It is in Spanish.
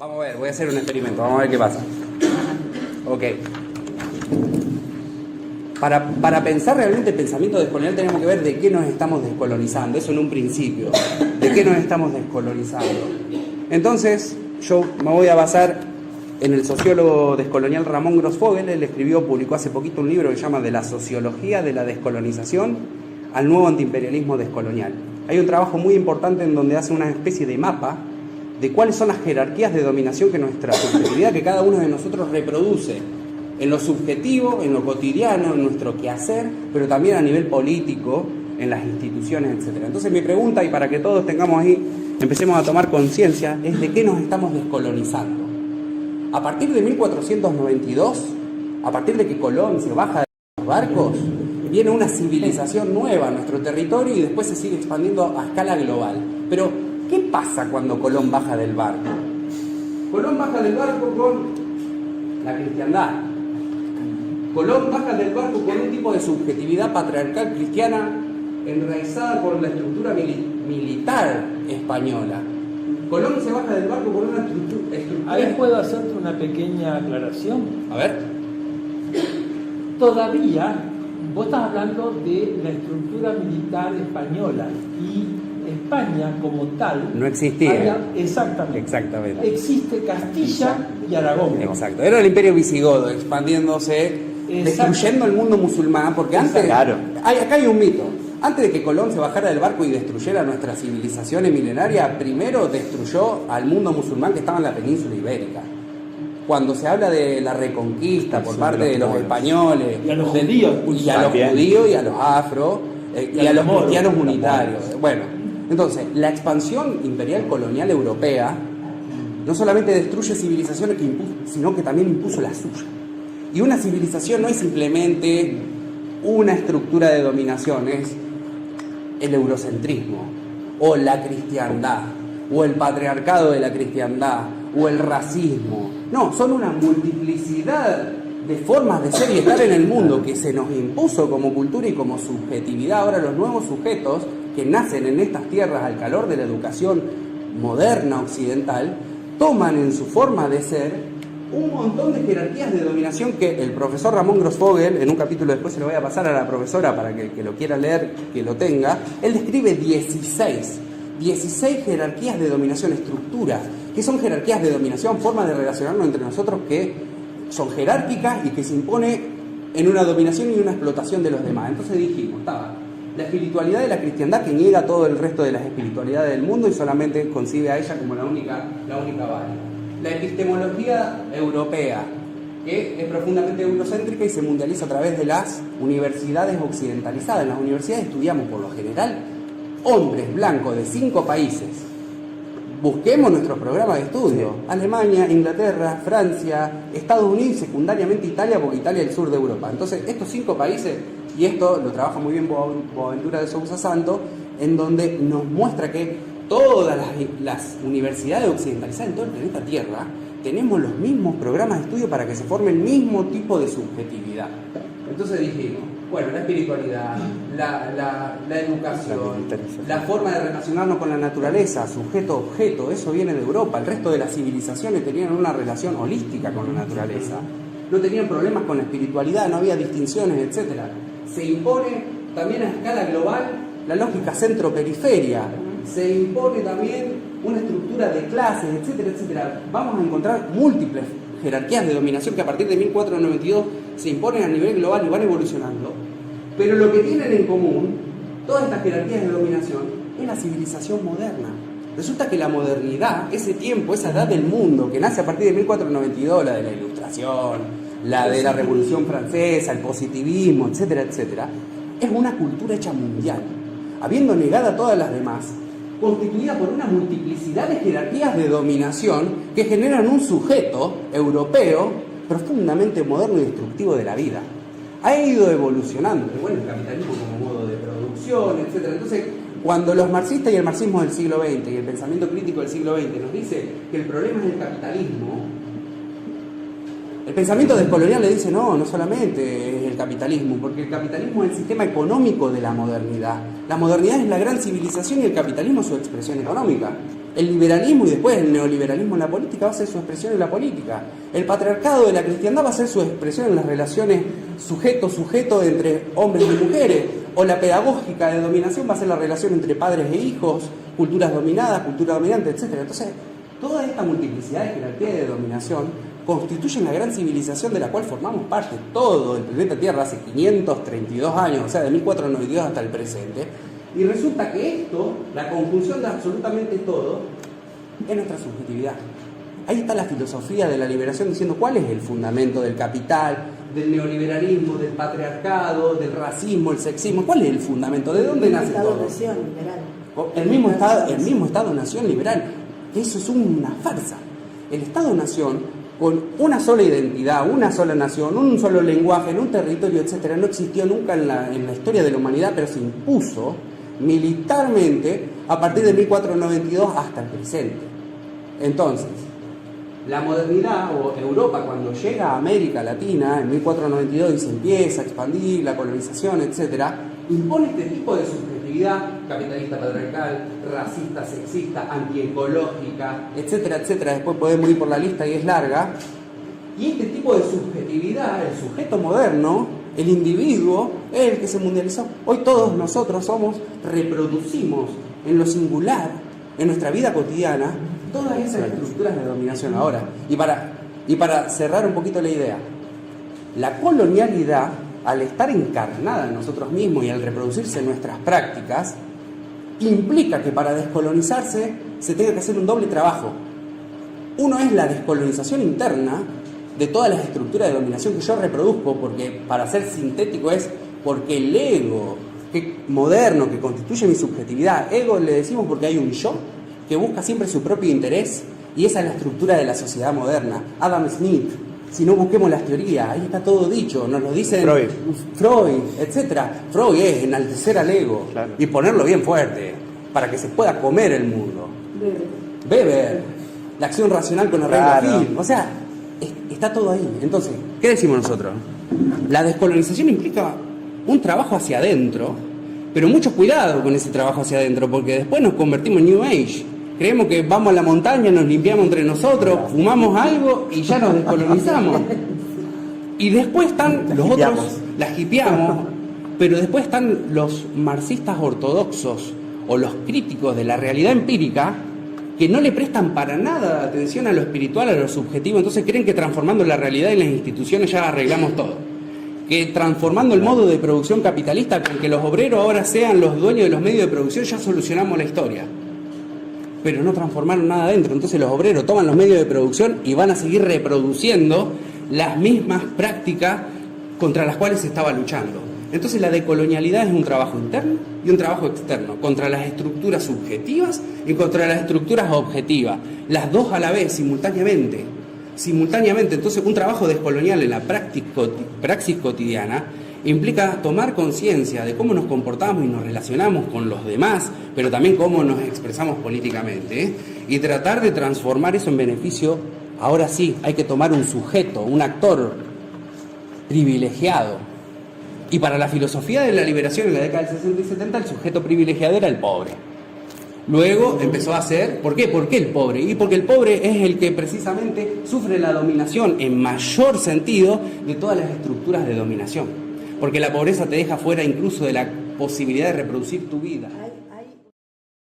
Vamos a ver, voy a hacer un experimento, vamos a ver qué pasa. Ok. Para pensar realmente el pensamiento descolonial tenemos que ver de qué nos estamos descolonizando, eso en un principio, de qué nos estamos descolonizando. Entonces, yo me voy a basar en el sociólogo descolonial Ramón Grossfogel. Él publicó hace poquito un libro que se llama De la sociología de la descolonización al nuevo antiimperialismo descolonial. Hay un trabajo muy importante en donde hace una especie de mapa de cuáles son las jerarquías de dominación que nuestra subjetividad, que cada uno de nosotros reproduce en lo subjetivo, en lo cotidiano, en nuestro quehacer, pero también a nivel político, en las instituciones, etc. Entonces mi pregunta, y para que todos tengamos ahí, empecemos a tomar conciencia, es de qué nos estamos descolonizando. A partir de 1492, a partir de que Colón se baja de los barcos, viene una civilización nueva a nuestro territorio y después se sigue expandiendo a escala global. Pero, ¿qué pasa cuando Colón baja del barco? Colón baja del barco con la cristiandad. Colón baja del barco con un tipo de subjetividad patriarcal cristiana enraizada por la estructura militar española. Colón se baja del barco con una estructura... Ahí puedo hacerte una pequeña aclaración. A ver. Todavía, vos estás hablando de la estructura militar española y España como tal... No existía. Exactamente. Existe Castilla y Aragón. Exacto. Era el imperio visigodo expandiéndose, destruyendo el mundo musulmán, porque antes... Claro. Acá hay un mito. Antes de que Colón se bajara del barco y destruyera nuestras civilizaciones milenarias, primero destruyó al mundo musulmán que estaba en la península ibérica. Cuando se habla de la reconquista por parte de los españoles, y a los judíos, y a los judíos y a los afro, y a los cristianos unitarios. Bueno, entonces, la expansión imperial colonial europea no solamente destruye civilizaciones que impuso, sino que también impuso la suya. Y una civilización no es simplemente una estructura de dominación, es el eurocentrismo, o la cristiandad, o el patriarcado de la cristiandad, o el racismo. No, son una multiplicidad de formas de ser y estar en el mundo que se nos impuso como cultura y como subjetividad. Ahora los nuevos sujetos que nacen en estas tierras al calor de la educación moderna occidental, toman en su forma de ser un montón de jerarquías de dominación que el profesor Ramón Grossfogel, en un capítulo después se lo voy a pasar a la profesora para que lo quiera leer, que lo tenga, él describe 16 jerarquías de dominación, estructuras, que son jerarquías de dominación, formas de relacionarnos entre nosotros que son jerárquicas y que se impone en una dominación y una explotación de los demás. Entonces dijimos, estaba la espiritualidad de la cristiandad, que niega todo el resto de las espiritualidades del mundo y solamente concibe a ella como la única válida. La epistemología europea, que es profundamente eurocéntrica y se mundializa a través de las universidades occidentalizadas. En las universidades estudiamos por lo general hombres blancos de 5 países. Busquemos nuestros programas de estudio. Alemania, Inglaterra, Francia, Estados Unidos y secundariamente Italia, porque Italia es el sur de Europa. Entonces, estos 5 países, y esto lo trabaja muy bien Boaventura de Sousa Santos, en donde nos muestra que todas las universidades occidentalizadas en todo el planeta Tierra tenemos los mismos programas de estudio para que se forme el mismo tipo de subjetividad. Entonces dijimos, bueno, la espiritualidad, la educación, la forma de relacionarnos con la naturaleza, sujeto-objeto, eso viene de Europa. El resto de las civilizaciones tenían una relación holística con la naturaleza. No tenían problemas con la espiritualidad, no había distinciones, etc. Se impone también a escala global la lógica centro-periferia. Se impone también una estructura de clases, etcétera, etcétera. Vamos a encontrar múltiples jerarquías de dominación que a partir de 1492 se imponen a nivel global y van evolucionando. Pero lo que tienen en común todas estas jerarquías de dominación es la civilización moderna. Resulta que la modernidad, ese tiempo, esa edad del mundo que nace a partir de 1492, la de la Ilustración, la de la Revolución Francesa, el positivismo, etcétera, etcétera, es una cultura hecha mundial, habiendo negado a todas las demás, constituida por una multiplicidad de jerarquías de dominación que generan un sujeto europeo profundamente moderno y destructivo de la vida. Ha ido evolucionando, bueno, el capitalismo como modo de producción, etc. Entonces, cuando los marxistas y el marxismo del siglo XX y el pensamiento crítico del siglo XX nos dice que el problema es el capitalismo, el pensamiento descolonial le dice no solamente es el capitalismo, porque el capitalismo es el sistema económico de la modernidad. La modernidad es la gran civilización y el capitalismo es su expresión económica. El liberalismo y después el neoliberalismo en la política va a ser su expresión en la política. El patriarcado de la cristiandad va a ser su expresión en las relaciones sujeto-sujeto entre hombres y mujeres. O la pedagógica de dominación va a ser la relación entre padres e hijos, culturas dominadas, cultura dominante, etc. Entonces, toda esta multiplicidad de jerarquía y de dominación constituyen la gran civilización de la cual formamos parte todo el planeta Tierra hace 532 años, o sea, de 1492 hasta el presente. Y resulta que esto, la conjunción de absolutamente todo, es nuestra subjetividad. Ahí está la filosofía de la liberación diciendo cuál es el fundamento del capital, del neoliberalismo, del patriarcado, del racismo, el sexismo. ¿Cuál es el fundamento? ¿De dónde nace todo? Estado-nación liberal. El mismo Estado-nación liberal. Eso es una farsa. El Estado-nación, con una sola identidad, una sola nación, un solo lenguaje, en un territorio, etcétera, no existió nunca en la historia de la humanidad, pero se impuso militarmente a partir de 1492 hasta el presente. Entonces, la modernidad o Europa, cuando llega a América Latina en 1492 y se empieza a expandir la colonización, etcétera, impone este tipo de subjetividad capitalista, patriarcal, racista, sexista, antiecológica, etcétera, etcétera. Después podemos ir por la lista y es larga. Y este tipo de subjetividad, el sujeto moderno, el individuo, es el que se mundializó. Hoy todos nosotros reproducimos en lo singular, en nuestra vida cotidiana, todas esas estructuras de dominación. Ahora, y para cerrar un poquito la idea, la colonialidad, al estar encarnada en nosotros mismos y al reproducirse en nuestras prácticas, implica que para descolonizarse se tenga que hacer un doble trabajo. Uno es la descolonización interna de todas las estructuras de dominación que yo reproduzco, porque para ser sintético es porque el ego moderno que constituye mi subjetividad, ego le decimos porque hay un yo que busca siempre su propio interés, y esa es la estructura de la sociedad moderna. Adam Smith, si no busquemos las teorías, ahí está todo dicho, nos lo dicen Freud, etcétera. Freud es enaltecer al ego, claro, y ponerlo bien fuerte para que se pueda comer el mundo. Weber, la acción racional con arreglo a fin. O sea, está todo ahí. Entonces, ¿qué decimos nosotros? La descolonización implica un trabajo hacia adentro, pero mucho cuidado con ese trabajo hacia adentro, porque después nos convertimos en New Age. Creemos que vamos a la montaña, nos limpiamos entre nosotros, fumamos algo y ya nos descolonizamos. Y después están los otros, las hipiamos, pero después están los marxistas ortodoxos o los críticos de la realidad empírica, que no le prestan para nada atención a lo espiritual, a lo subjetivo. Entonces creen que transformando la realidad y las instituciones ya arreglamos todo. Que transformando el modo de producción capitalista, con que los obreros ahora sean los dueños de los medios de producción, ya solucionamos la historia. Pero no transformaron nada adentro. Entonces los obreros toman los medios de producción y van a seguir reproduciendo las mismas prácticas contra las cuales se estaba luchando. Entonces la decolonialidad es un trabajo interno y un trabajo externo, contra las estructuras subjetivas y contra las estructuras objetivas, las dos a la vez, simultáneamente. Entonces un trabajo descolonial en la praxis cotidiana implica tomar conciencia de cómo nos comportamos y nos relacionamos con los demás, pero también cómo nos expresamos políticamente, y tratar de transformar eso en beneficio. Ahora sí, hay que tomar un sujeto, un actor privilegiado. Y para la filosofía de la liberación en la década del 60 y 70, el sujeto privilegiado era el pobre. Luego empezó a ser, ¿por qué? ¿Por qué el pobre? Y porque el pobre es el que precisamente sufre la dominación en mayor sentido de todas las estructuras de dominación. Porque la pobreza te deja fuera incluso de la posibilidad de reproducir tu vida.